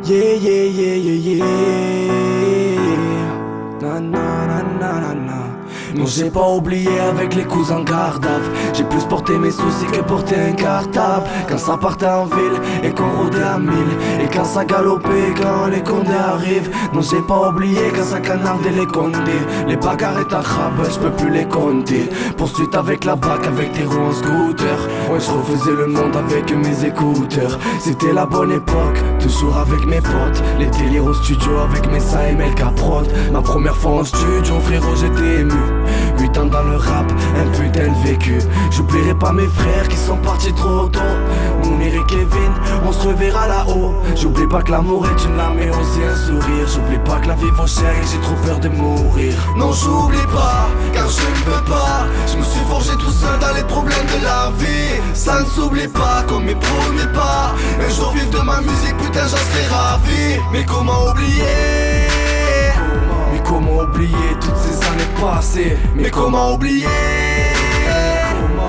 Yeah, yeah, yeah, yeah, yeah. Na, na, na, na, na, na. Non, j'ai pas oublié avec les cousins Gardave. J'ai plus porté mes soucis que porté un cartable. Quand ça partait en ville et qu'on rôdait à 1000. Et quand ça galopait quand les condés arrivent. Non, j'ai pas oublié quand ça canardait les condés. Les bagarres et tarabes, je peux plus les compter. Poursuite avec la bac, avec des roues en scooter. Ouais, je refaisais le monde avec mes écouteurs. C'était la bonne époque, toujours avec mes potes. Les délires au studio avec mes seins et mes caprottes. Ma première fois en studio, frérot, j'étais ému. 8 ans dans le rap, un putain de vécu. J'oublierai pas mes frères qui sont partis trop tôt. Mounir et Kevin, on se reverra là-haut. J'oublie pas que l'amour est une lame et aussi un sourire. J'oublie pas que la vie vaut cher et j'ai trop peur de mourir. Non, j'oublie pas, car je ne peux pas. Je me suis forgé tout seul dans les problèmes de la vie. Ça ne s'oublie pas comme mes premiers pas. Un jour vivre de ma musique, putain j'en serais ravi. Mais comment oublier? Mais comment oublier toutes ces années passées? Mais comment oublier?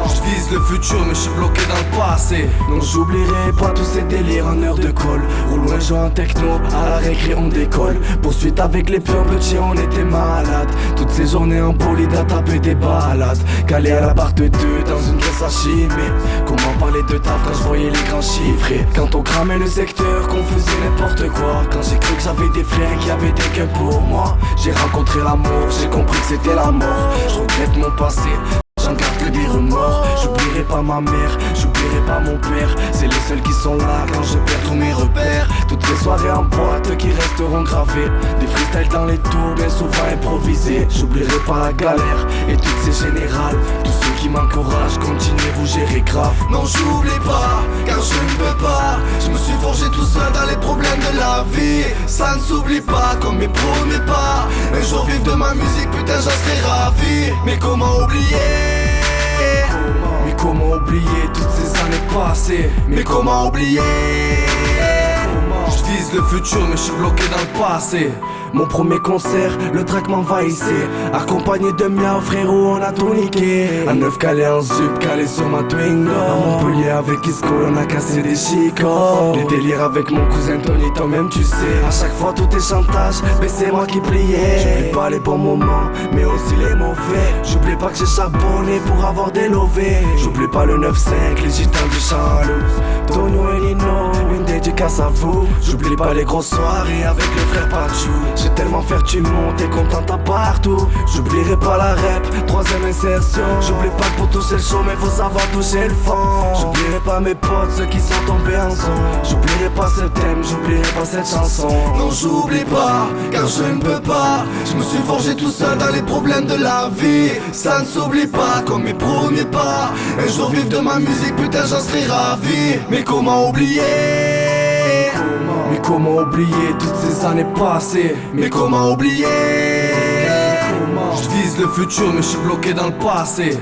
Je vise le futur mais je suis bloqué dans le passé. Non, j'oublierai pas tous ces délires en heure de colle. Roule loin, joue en techno, à la récré on décolle. Poursuite avec les pions petits, on était malades. Toutes ces journées en bolide à taper des balades. Calé à la barre de deux dans une caisse à chimer. Comment parler de taf quand je voyais les grands chiffres? Quand on cramait le secteur, qu'on faisait n'importe quoi. Quand j'ai cru que j'avais des frères qui avaient des cœurs pour moi. J'ai rencontré l'amour, j'ai compris que c'était la mort. Je regrette mon passé, j'en garde que des remords. J'oublierai pas ma mère, j'oublierai pas mon père. C'est les seuls qui sont là quand je perds tous mes repères. Toutes ces soirées en boîte qui resteront gravées. Des freestyles dans les tours, bien souvent improvisés. J'oublierai pas la galère et toutes ces générales. Tous ceux qui m'encouragent, continuez vous gérer grave. Non, j'oublie pas, car je ne peux pas. Je me suis forgé tout seul dans les problèmes de la vie. Ça ne s'oublie pas comme mes premiers pas. Un jour vivre de ma musique, putain j'en serais ravi. Mais comment oublier? Mais comment oublier toutes ces années passées? Mais comment oublier? Je vise le futur mais je suis bloqué dans le passé. Mon premier concert, le track m'envahissait. Accompagné de miao, frérot, on a tout niqué. À 9 calé en zup, calé sur ma Twingo. À Montpellier avec Isco, on a cassé des chicots. Les délires avec mon cousin Tony, toi-même tu sais. À chaque fois tout est chantage, mais c'est moi qui pliais. J'oublie pas les bons moments, mais aussi les mauvais. J'oublie pas que j'ai charbonné pour avoir des lovés. J'oublie pas le 9-5, les gitans du Charlot. Tonio et Nino, une dédicace à vous. J'oublie pas les grosses soirées avec le frère Pachou. J'ai tellement fait tu montes et contente à partout. J'oublierai pas la rep, troisième insertion. J'oublie pas que pour toucher le show mais faut savoir toucher le fond. J'oublierai pas mes potes, ceux qui sont tombés en son. J'oublierai pas ce thème, j'oublierai pas cette chanson. Non, j'oublie pas, car je ne peux pas. Je me suis forgé tout seul dans les problèmes de la vie. Ça ne s'oublie pas comme mes premiers pas. Un jour vivre de ma musique, putain j'en serais ravi. Mais comment oublier? Mais comment oublier toutes ces années passées? Mais comment oublier? Je vise le futur mais je suis bloqué dans le passé.